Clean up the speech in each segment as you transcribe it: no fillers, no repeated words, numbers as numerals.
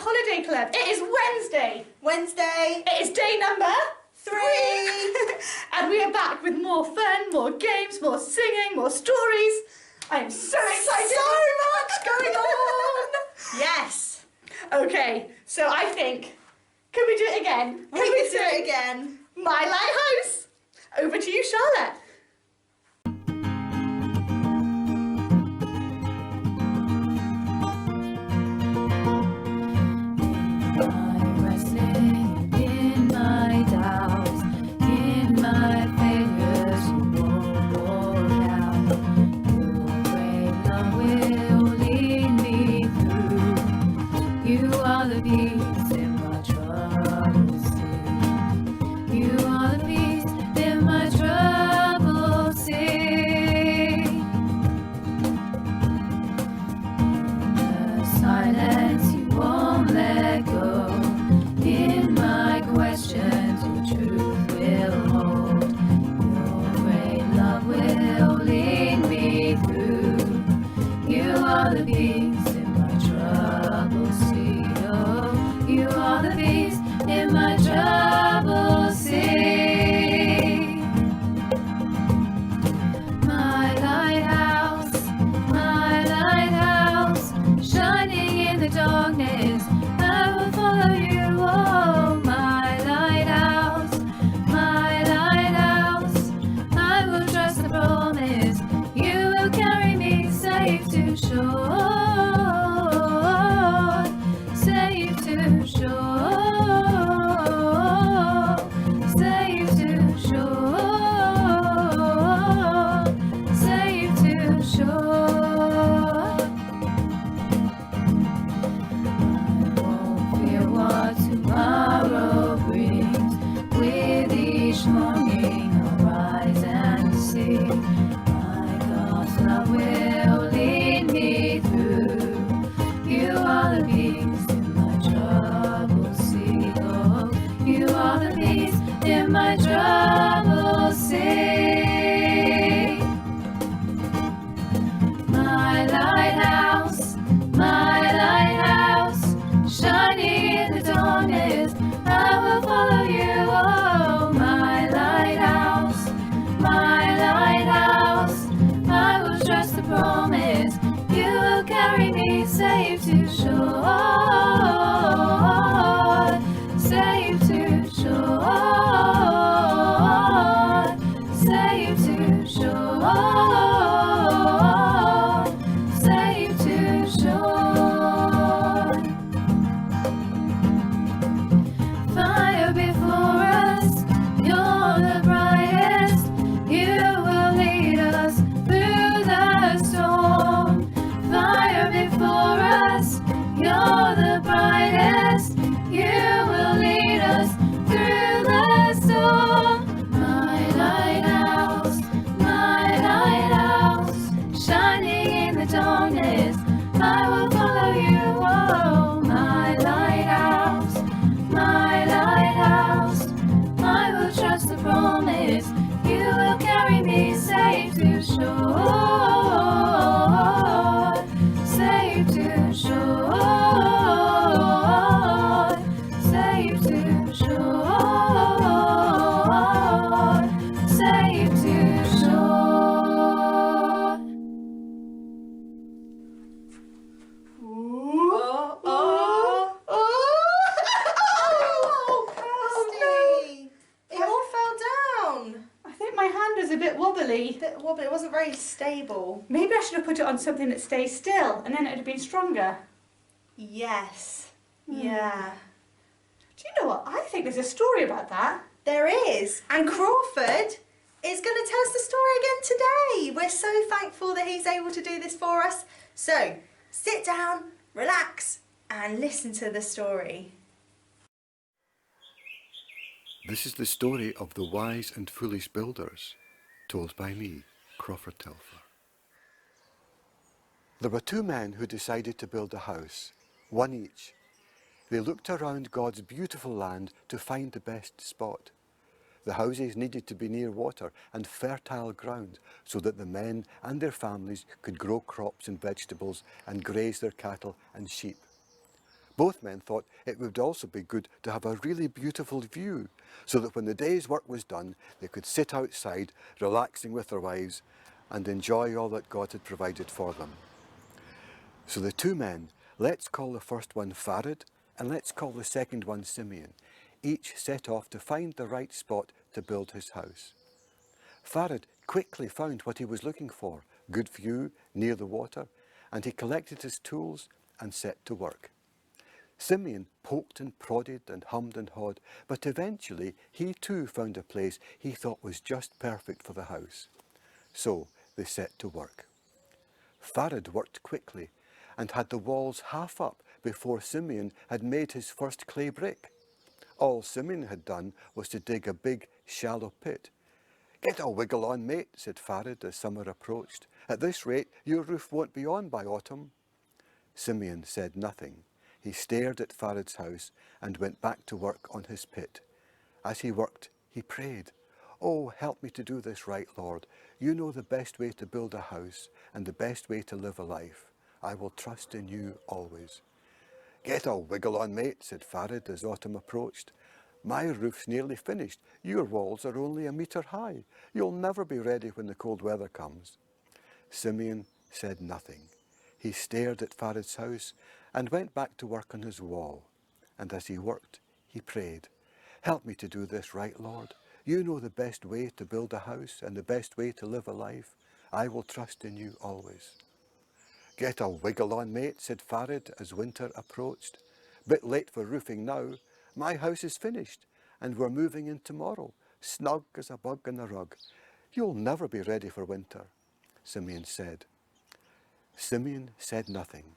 Holiday Club. It is Wednesday. Wednesday. It is day number 3. And we are back with more fun, more games, more singing, more stories. I am so excited. So much going on. Yes. Okay, so I think, can we do it again? We can do it again. My Lighthouse. Over to you, Charlotte. Wobbly. It wasn't very stable. Maybe I should have put it on something that stays still and then it would have been stronger. Yes. Yeah. Do you know what? I think there's a story about that. There is. And Crawford is going to tell us the story again today. We're so thankful that he's able to do this for us. So, sit down, relax, and listen to the story. This is the story of the wise and foolish builders, told by me, Crawford Telfer. There were 2 men who decided to build a house, one each. They looked around God's beautiful land to find the best spot. The houses needed to be near water and fertile ground so that the men and their families could grow crops and vegetables and graze their cattle and sheep. Both men thought it would also be good to have a really beautiful view, so that when the day's work was done, they could sit outside, relaxing with their wives, and enjoy all that God had provided for them. So the two men, let's call the first one Farid, and let's call the second one Simeon, each set off to find the right spot to build his house. Farid quickly found what he was looking for, good view, near the water, and he collected his tools and set to work. Simeon poked and prodded and hummed and hawed, but eventually he too found a place he thought was just perfect for the house. So they set to work. Farid worked quickly and had the walls half up before Simeon had made his first clay brick. All Simeon had done was to dig a big, shallow pit. "Get a wiggle on, mate," said Farid as summer approached. "At this rate, your roof won't be on by autumn." Simeon said nothing. He stared at Farid's house and went back to work on his pit. As he worked, he prayed, "Oh, help me to do this right, Lord. You know the best way to build a house and the best way to live a life. I will trust in you always." "Get a wiggle on, mate," said Farid as autumn approached. "My roof's nearly finished. Your walls are only a metre high. You'll never be ready when the cold weather comes." Simeon said nothing. He stared at Farid's house and went back to work on his wall. And as he worked, he prayed, "Help me to do this right, Lord. You know the best way to build a house and the best way to live a life. I will trust in you always." "Get a wiggle on, mate," said Farid as winter approached. "Bit late for roofing now. My house is finished and we're moving in tomorrow, snug as a bug in a rug. You'll never be ready for winter," Simeon said. Simeon said nothing.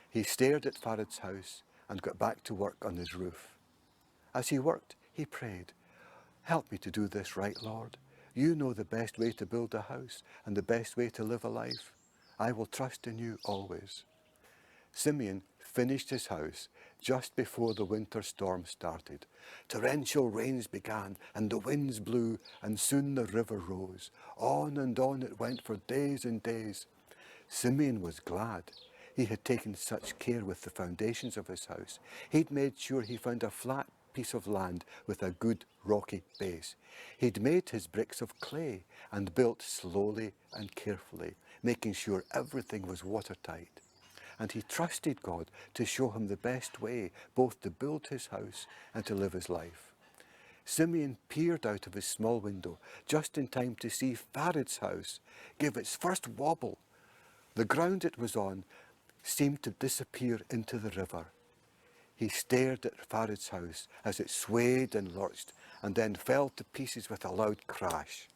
He stared at Farid's house and got back to work on his roof. As he worked, he prayed, "Help me to do this right, Lord. You know the best way to build a house and the best way to live a life. I will trust in you always." Simeon finished his house just before the winter storm started. Torrential rains began and the winds blew and soon the river rose. On and on it went for days and days. Simeon was glad. He had taken such care with the foundations of his house. He'd made sure he found a flat piece of land with a good rocky base. He'd made his bricks of clay and built slowly and carefully, making sure everything was watertight. And he trusted God to show him the best way both to build his house and to live his life. Simeon peered out of his small window just in time to see Farid's house give its first wobble. The ground it was on seemed to disappear into the river. He stared at Farid's house as it swayed and lurched and then fell to pieces with a loud crash.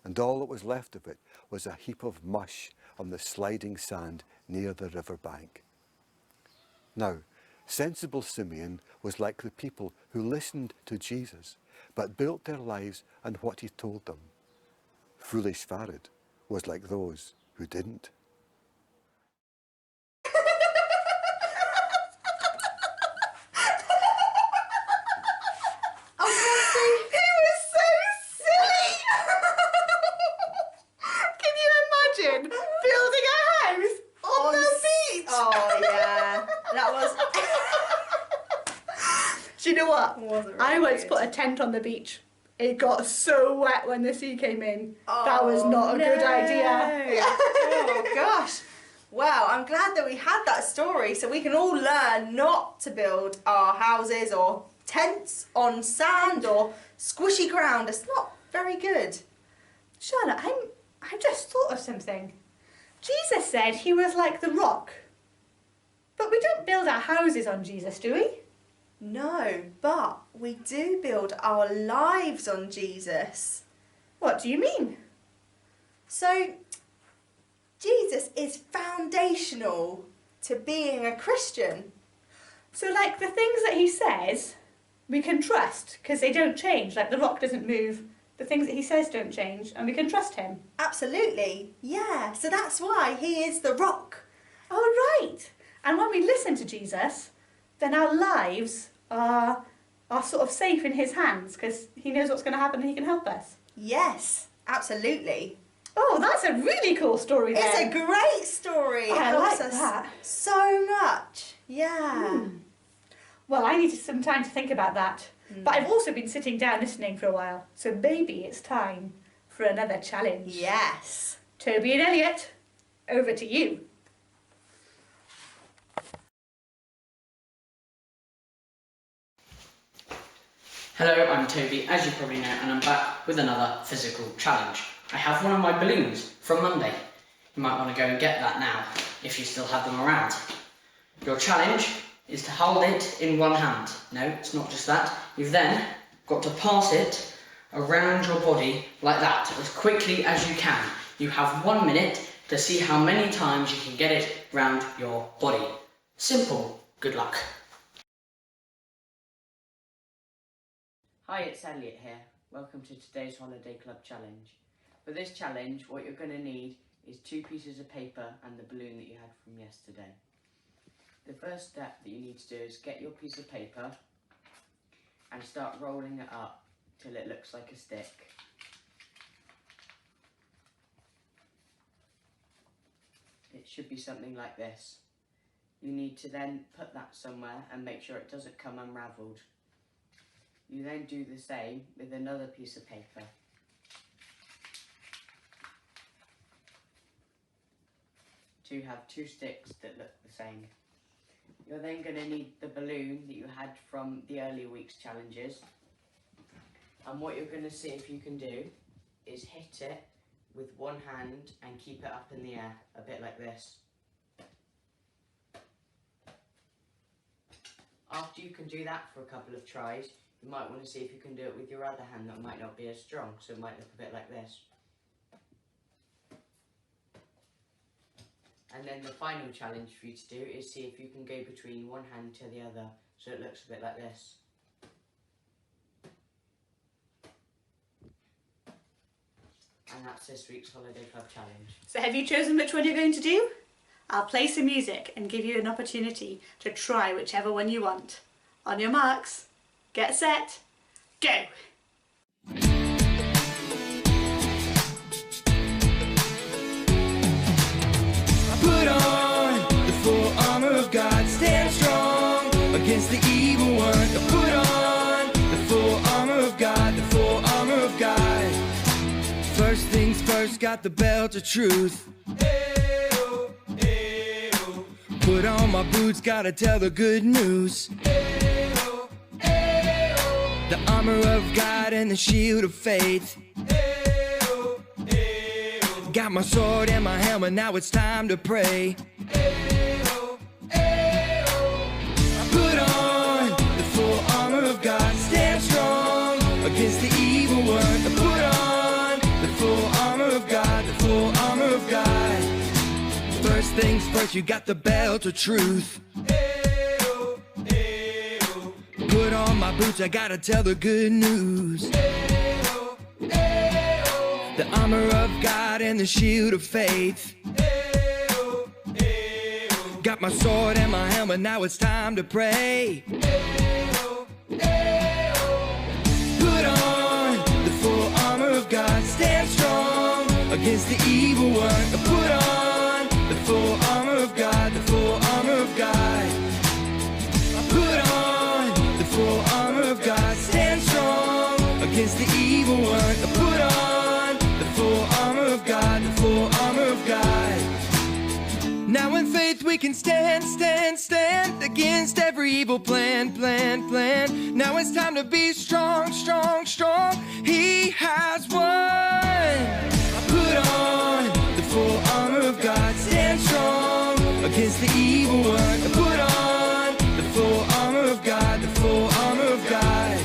And all that was left of it was a heap of mush on the sliding sand near the river bank. Now, sensible Simeon was like the people who listened to Jesus but built their lives on what he told them. Foolish Farid was like those who didn't. Do you know what? Wasn't really I once good. put a tent on the beach. It got so wet when the sea came in. That was not a good idea. Oh gosh. Wow, I'm glad that we had that story so we can all learn not to build our houses or tents on sand or squishy ground. It's not very good. Charlotte, I just thought of something. Jesus said he was like the rock. But we don't build our houses on Jesus, do we? No, but we do build our lives on Jesus. What do you mean? So, Jesus is foundational to being a Christian. So like the things that he says, we can trust because they don't change. Like the rock doesn't move. The things that he says don't change and we can trust him. Absolutely, yeah. So that's why he is the rock. Oh, right. And when we listen to Jesus, then our lives are sort of safe in his hands because he knows what's going to happen and he can help us. Yes, absolutely. Oh, that's a really cool story then. It's a great story. Oh, It I helps like us that. so much. Yeah. Well, I needed some time to think about that. But I've also been sitting down listening for a while, so maybe it's time for another challenge. Yes. Toby and Elliot, over to you. Hello, I'm Toby, as you probably know, and I'm back with another physical challenge. I have one of my balloons from Monday. You might want to go and get that now, if you still have them around. Your challenge is to hold it in one hand. No, it's not just that. You've then got to pass it around your body like that, as quickly as you can. You have 1 minute to see how many times you can get it round your body. Simple. Good luck. Hi, it's Elliot here. Welcome to today's Holiday Club challenge. For this challenge, what you're going to need is 2 pieces of paper and the balloon that you had from yesterday. The first step that you need to do is get your piece of paper and start rolling it up till it looks like a stick. It should be something like this. You need to then put that somewhere and make sure it doesn't come unravelled. You then do the same with another piece of paper. To have 2 sticks that look the same. You're then going to need the balloon that you had from the earlier week's challenges. And what you're going to see if you can do is hit it with one hand and keep it up in the air, a bit like this. After you can do that for a couple of tries, you might want to see if you can do it with your other hand that might not be as strong, so it might look a bit like this. And then the final challenge for you to do is see if you can go between one hand to the other, so it looks a bit like this. And that's this week's Holiday Club challenge. So have you chosen which one you're going to do? I'll play some music and give you an opportunity to try whichever one you want. On your marks, get set, go! Put on the full armor of God, stand strong against the evil one. Put on the full armor of God, the full armor of God. First things first, got the belt of truth. Ayo, ayo. Put on my boots, gotta tell the good news. Ayo, ayo. The armor of God and the shield of faith. Got my sword and my helmet, now it's time to pray. Ayo, ayo. Put on the full armor of God, stand strong against the evil one. Put on the full armor of God, the full armor of God. First things first, you got the belt of truth. Ayo, ayo. Put on my boots, I gotta tell the good news. Ayo, ayo. The armor of God and the shield of faith. Ayo, ayo. Got my sword and my helmet, now it's time to pray. Ayo, ayo. Put on the full armor of God, stand strong against the evil one. Put on the full armor of God, the full armor of God. Put on the full armor of God, stand strong against the evil one. Put on the full armor of God, the full armor of God. Now in faith we can stand, stand, stand against every evil plan, plan, plan. Now it's time to be strong, strong, strong. He has won. Put on the full armor of God, stand strong against the evil one. Put on the full armor of God, the full armor of God.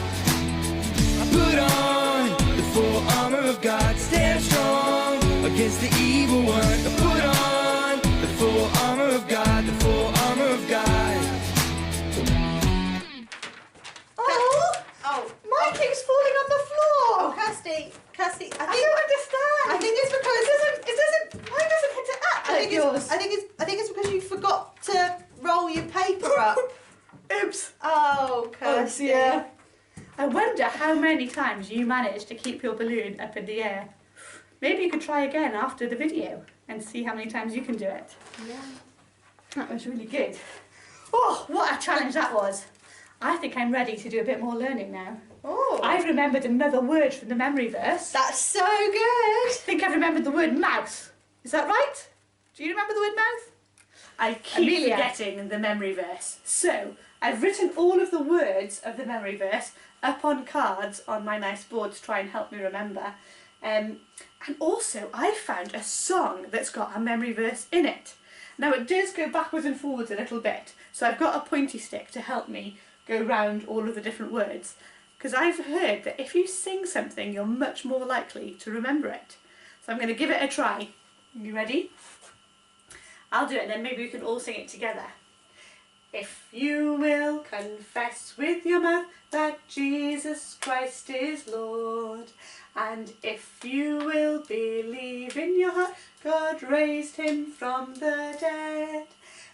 Put on the full armor of God, stand strong against the evil one. Put on the full armor of God, the full armor of God. Oh, Mine keeps falling on the floor! oh, Kirsty, I I don't understand! I think it's because Mine doesn't hit it up like yours. I think it's because you forgot to roll your paper up. Oops! Oh, Kirsty. dear. I wonder how many times you managed to keep your balloon up in the air. Maybe you could try again after the video and see how many times you can do it. Yeah. That was really good. Oh, what a challenge that was. I think I'm ready to do a bit more learning now. Oh, I've remembered another word from the memory verse. that's so good. I think I've remembered the word mouth. Is that right? Do you remember the word mouth? I keep Amelia. forgetting the memory verse. So, I've written all of the words of the memory verse up on cards on my nice board to try and help me remember. And also, I found a song that's got a memory verse in it. Now, it does go backwards and forwards a little bit, so I've got a pointy stick to help me go round all of the different words. Because I've heard that if you sing something, you're much more likely to remember it. So I'm going to give it a try. You ready? I'll do it and then maybe we can all sing it together. If you will confess with your mouth that Jesus Christ is Lord, and if you will believe in your heart God raised him from the dead,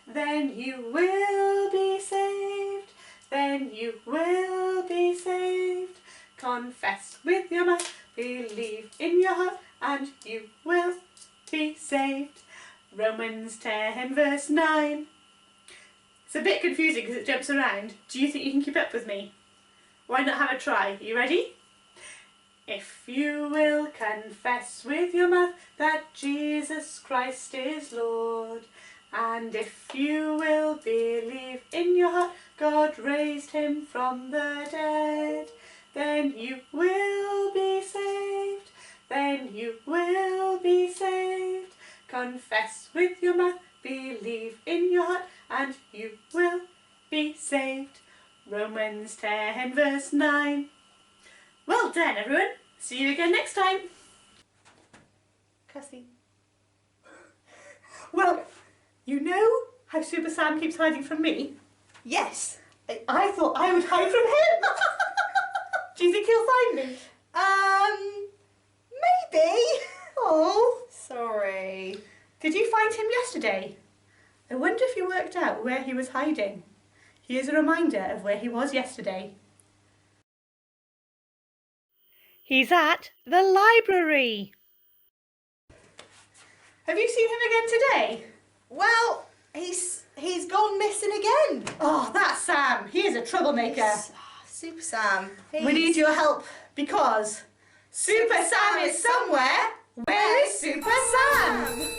then you will be saved. Then you will be saved. Confess with your mouth, believe in your heart, and you will be saved. Romans 10 verse 9. It's a bit confusing because it jumps around. Do you think you can keep up with me? Why not have a try? You ready? If you will confess with your mouth that Jesus Christ is Lord, and if you will believe in your heart God raised him from the dead, then you will be saved. Then you will be saved. Confess with your mouth, believe in your heart, and you will be saved. Romans 10 verse 9. Well done, everyone. See you again next time. Cassie. Well, you know how Super Sam keeps hiding from me? Yes. I thought I would hide from him. Do you think he'll find me? Maybe. Oh. Sorry. Did you find him yesterday? I wonder if you worked out where he was hiding. Here's a reminder of where he was yesterday. He's at the library. Have you seen him again today? Well, he's gone missing again. Oh, that's Sam. He is a troublemaker. Super Sam. We need your help because Super Sam is somewhere. Where is Super Sam?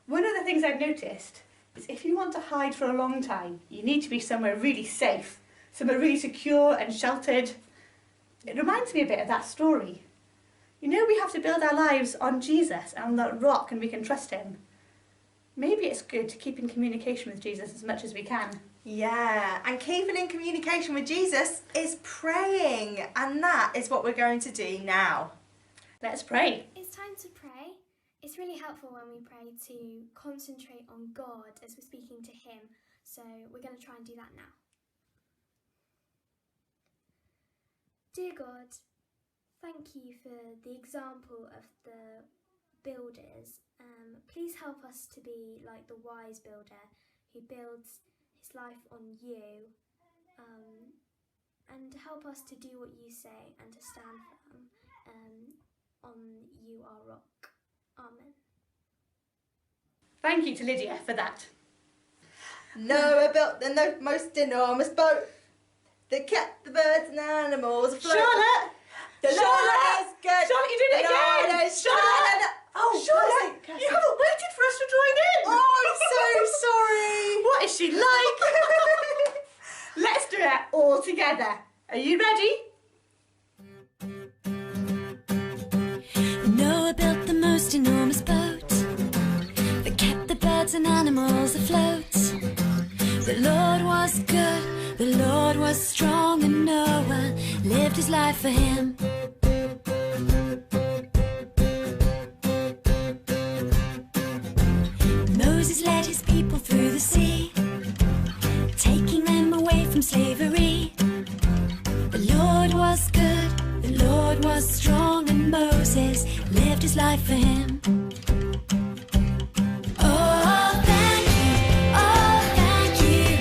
One of the things I've noticed is if you want to hide for a long time, you need to be somewhere really safe, somewhere really secure and sheltered. It reminds me a bit of that story. You know, we have to build our lives on Jesus and on that rock, and we can trust him. Maybe it's good to keep in communication with Jesus as much as we can. Yeah, and keeping in communication with Jesus is praying, and that is what we're going to do now. Let's pray. It's time to pray. It's really helpful when we pray to concentrate on God as we're speaking to him. So we're going to try and do that now. Dear God, thank you for the example of the builders. Please help us to be like the wise builder who builds his life on you, and help us to do what you say and to stand firm on you, our rock. Amen. Thank you to Lydia for that. Noah built the most enormous boat that kept the birds and animals afloat. Charlotte! The Lord Charlotte! is good. Charlotte, you did it The Lord again! is Charlotte! good. Oh, Charlotte! Cassie. You haven't waited for us to join in! Oh, I'm so sorry. What is she like? Let's do it all together. Are you ready? Noah built the most enormous boat that kept the birds and animals afloat. The Lord was good, the Lord was strong, and Noah lived his life for him. Moses led his people through the sea, taking them away from from slavery. The Lord was good, the Lord was strong, and Moses lived his life for him. Oh, thank you,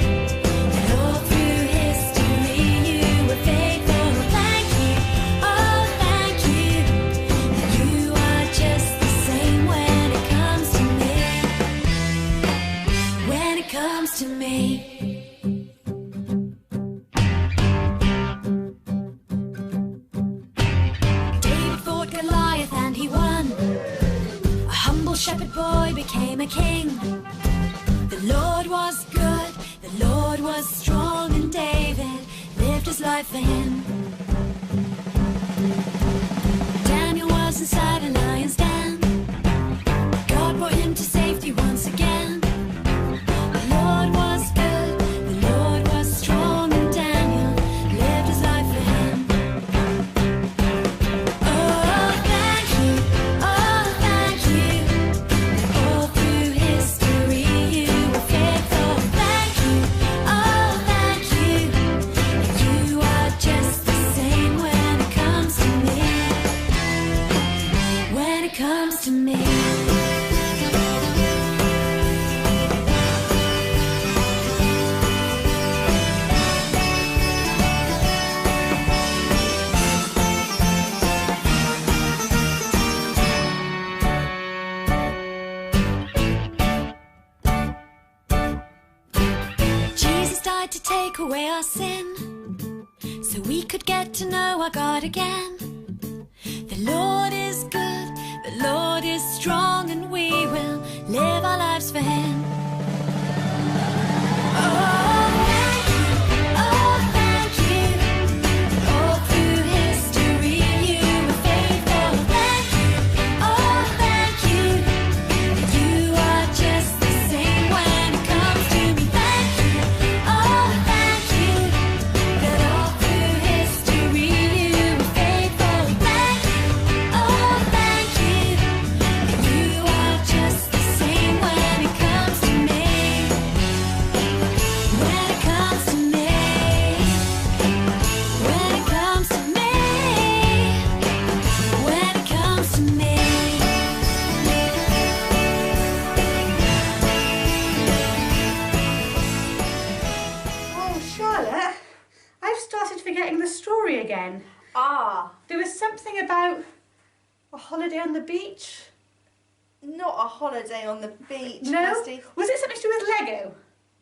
that all through history you were faithful. Thank you, oh, thank you, that you are just the same when it comes to me. When it comes to me. David fought Goliath and he won. A humble shepherd boy became a king. The Lord was good, the Lord was strong, and David lived his life for him. Daniel was inside a lion's den. God brought him to safety once again. The Lord was good, the Lord was strong, and Daniel lived his life for him. Oh, thank you, that all through history you were faithful. Thank you, oh, thank you, that you are just the same when it comes to me. When it comes to me. Jesus died to take away our sin, so we could get to know our God again. The Lord is good, the Lord is strong, and we will live our lives for him. Oh, thank you, all through history you were faithful. Thank you, oh, thank you, that you are just the same when it comes to me. Thank you, oh, thank you, that all through history you were faithful. Thank you, oh, thank you, that you are just the same when it comes to me. When it comes to me. When it comes to me. When it comes to me. Oh, Charlotte, I've started forgetting the story again. There was something about a holiday on the beach. Not a holiday on the beach, No? Kirsty. Was it something to do with Lego?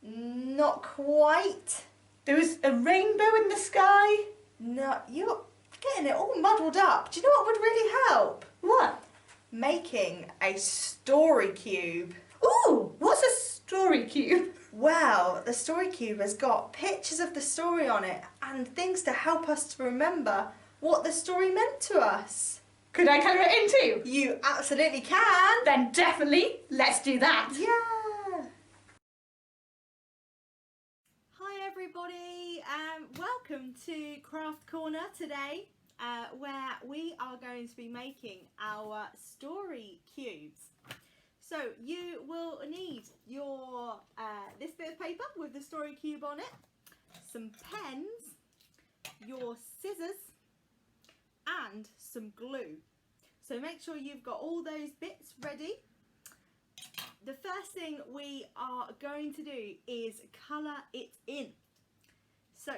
Not quite. There was a rainbow in the sky. No, you're getting it all muddled up. Do you know what would really help? What? Making a story cube. Ooh, what's a story cube? Well, the story cube has got pictures of the story on it and things to help us to remember what the story meant to us. Could I colour it in too? You absolutely can. Then definitely, let's do that. Yeah. Hi everybody, welcome to Craft Corner today, where we are going to be making our story cubes. So you will need your this bit of paper with the story cube on it, some pens, your scissors, and some glue. So make sure you've got all those bits ready. The first thing we are going to do is colour it in. So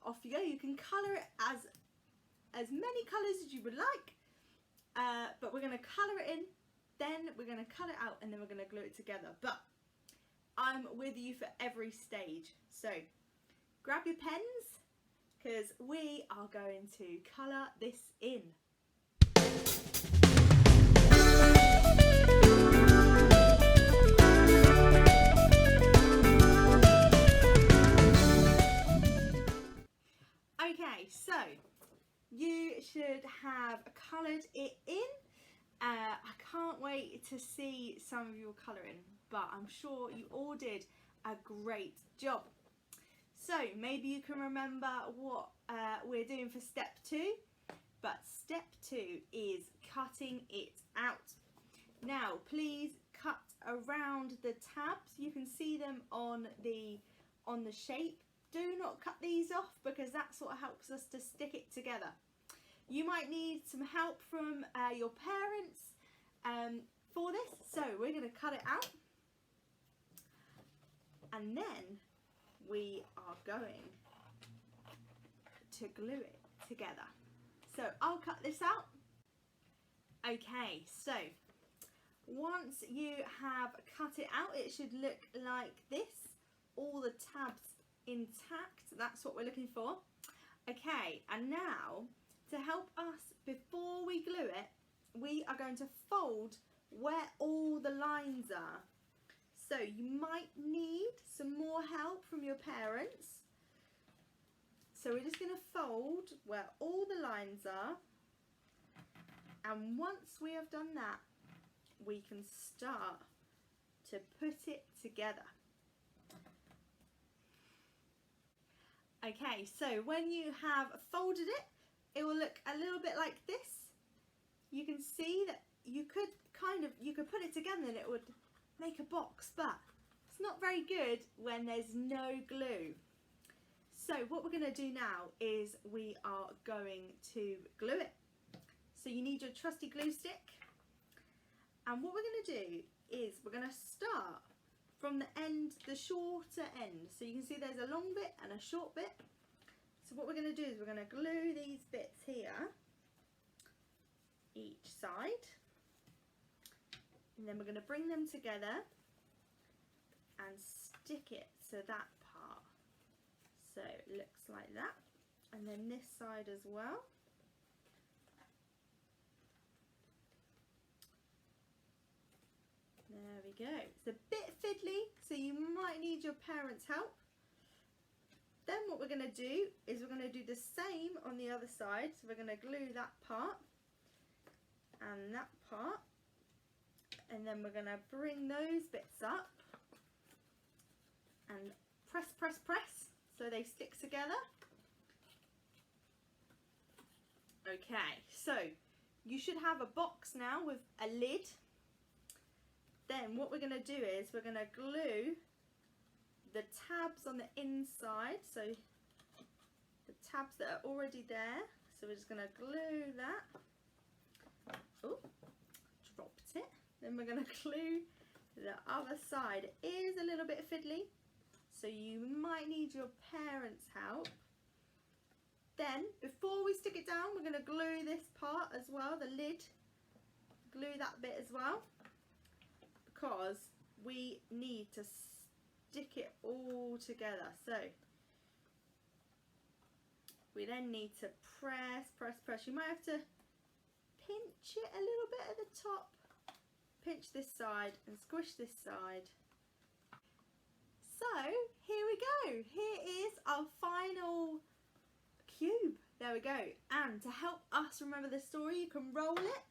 off you go. You can colour it as many colours as you would like, but we're going to colour it in, then we're going to cut it out, and then we're going to glue it together. But I'm with you for every stage. So grab your pens, because we are going to colour this in. Okay, so you should have coloured it in. I can't wait to see some of your colouring, but I'm sure you all did a great job. So maybe you can remember what we're doing for step 2, but step 2 is cutting it out. Now please cut around the tabs. You can see them on the shape, do not cut these off because that's what helps us to stick it together. You might need some help from your parents for this, so we're going to cut it out and then we are going to glue it together. So I'll cut this out. Okay, so once you have cut it out, it should look like this. All the tabs intact, that's what we're looking for. Okay, and now to help us, before we glue it, we are going to fold where all the lines are. So you might need some more help from your parents. So we're just going to fold where all the lines are, and once we have done that, we can start to put it together. Okay, so when you have folded it, it will look a little bit like this. You can see that you could put it together and it would make a box, but it's not very good when there's no glue. So what we're going to do now is we are going to glue it. So you need your trusty glue stick, and what we're going to do is we're going to start from the end, the shorter end. So you can see there's a long bit and a short bit. So what we're going to do is we're going to glue these bits here, each side, and then we're going to bring them together and stick it to that part. So it looks like that, and then this side as well. There we go. It's a bit fiddly, so you might need your parents' help. Then what we're going to do is we're going to do the same on the other side. So we're going to glue that part and that part, and then we're going to bring those bits up and press, press, press so they stick together. Okay, so you should have a box now with a lid. Then what we're going to do is we're going to glue the tabs on the inside, so the tabs that are already there. So we're just going to glue that. Oh, dropped it. Then we're going to glue the other side. It is a little bit fiddly, so you might need your parents' help. Then before we stick it down, we're going to glue this part as well, the lid. Glue that bit as well, because we need to stick it all together. So we then need to press, press, press. You might have to pinch it a little bit at the top. Pinch this side and squish this side. So here we go. Here is our final cube. There we go. And to help us remember the story, you can roll it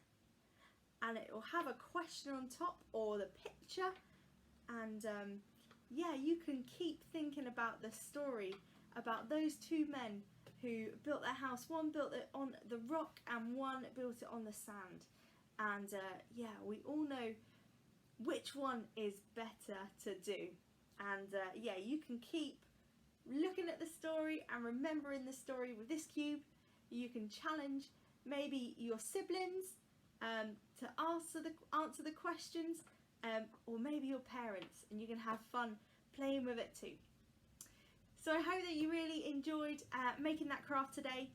and it will have a question on top or the picture, and yeah, you can keep thinking about the story about those two men who built their house. One built it on the rock and one built it on the sand, and yeah, we all know which one is better to do. And yeah, you can keep looking at the story and remembering the story with this cube. You can challenge maybe your siblings to answer the questions, or maybe your parents, and you can have fun playing with it too. So I hope that you really enjoyed making that craft today.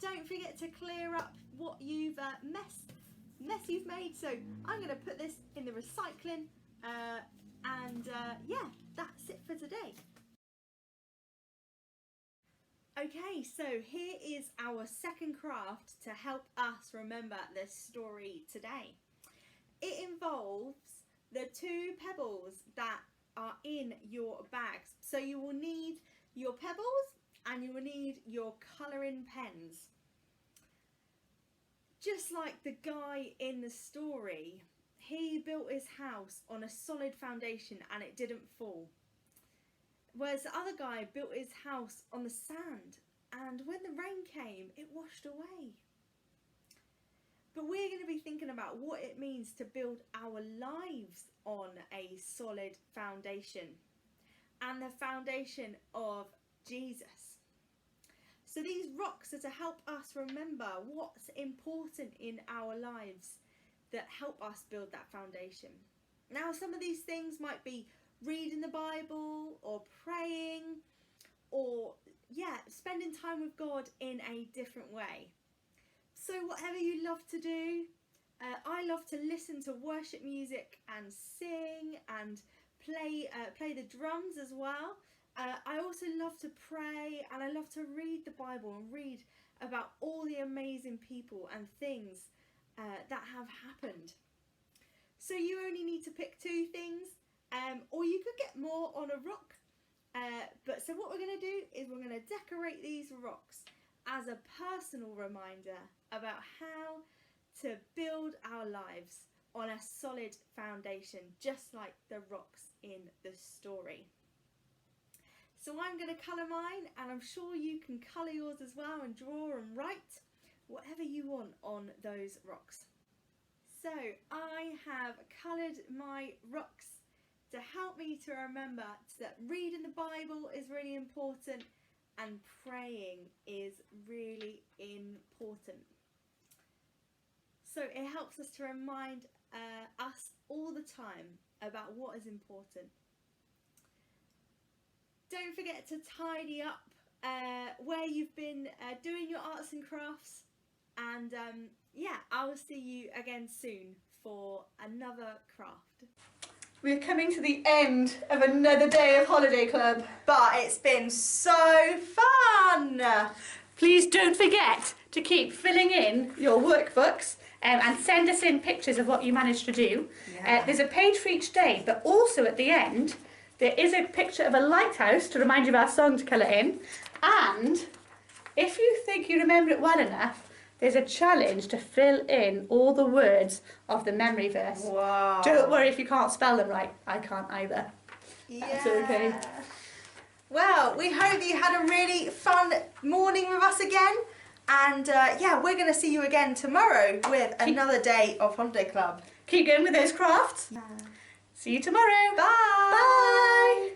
Don't forget to clear up what you've mess you've made. So I'm going to put this in the recycling, and yeah, that's it for today. Okay, so here is our second craft to help us remember the story today. It involves the two pebbles that are in your bags. So you will need your pebbles and you will need your colouring pens. Just like the guy in the story, he built his house on a solid foundation and it didn't fall. Whereas the other guy built his house on the sand, and when the rain came, it washed away. But we're going to be thinking about what it means to build our lives on a solid foundation. And the foundation of Jesus. So these rocks are to help us remember what's important in our lives that help us build that foundation. Now, some of these things might be reading the Bible or praying or, spending time with God in a different way. So whatever you love to do, I love to listen to worship music and sing and play the drums as well. I also love to pray, and I love to read the Bible and read about all the amazing people and things that have happened. So you only need to pick 2 things, or you could get more on a rock. So what we're going to do is we're going to decorate these rocks as a personal reminder about how to build our lives on a solid foundation, just like the rocks in the story. So I'm going to colour mine, and I'm sure you can colour yours as well and draw and write whatever you want on those rocks. So I have coloured my rocks to help me to remember that reading the Bible is really important and praying is really important. So it helps us to remind us all the time about what is important. Don't forget to tidy up where you've been doing your arts and crafts, and I will see you again soon for another craft. We're coming to the end of another day of Holiday Club. But it's been so fun! Please don't forget to keep filling in your workbooks and send us in pictures of what you managed to do. There's a page for each day, but also at the end there is a picture of a lighthouse to remind you of our song to colour in. And if you think you remember it well enough, there's a challenge to fill in all the words of the memory verse. Wow. Don't worry if you can't spell them right. I can't either. That's okay. Well, we hope you had a really fun morning with us again. And we're going to see you again tomorrow with another day of Holiday Club. Keep going with those crafts. Yeah. See you tomorrow. Bye. Bye.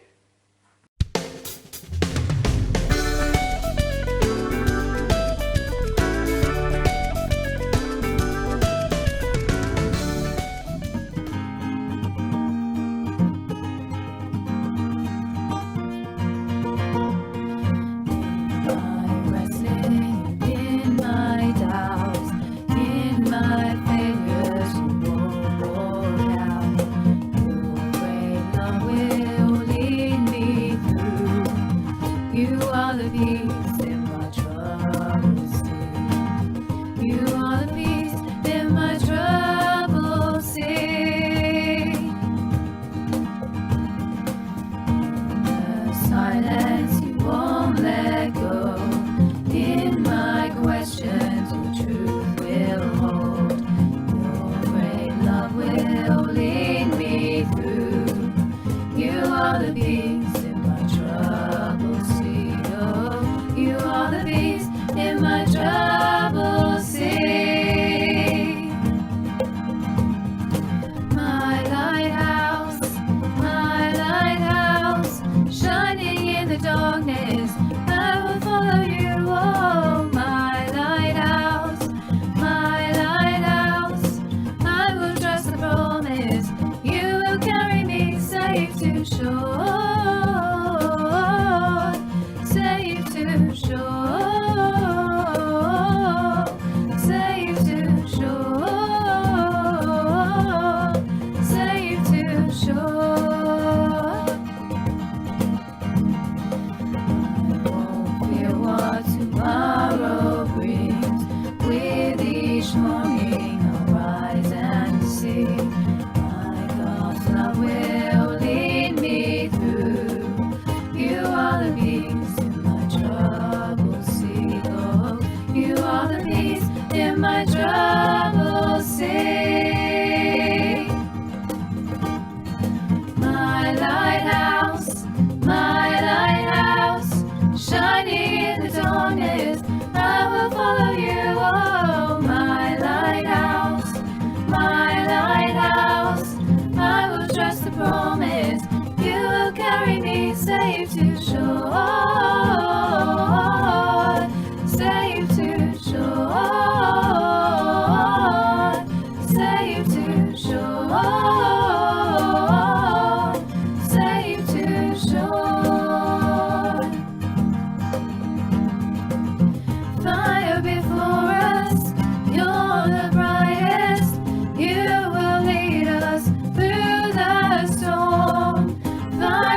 To shore.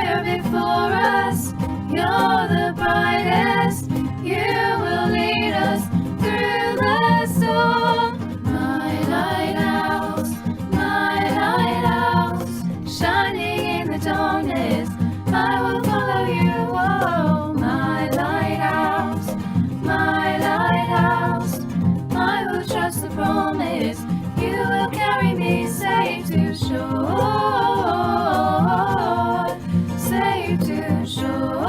fire before us. You're the brightest. You will lead us through the storm. My lighthouse, shining in the darkness, I will follow you. Oh, my lighthouse, I will trust the promise. You will carry me safe to shore, safe to shore.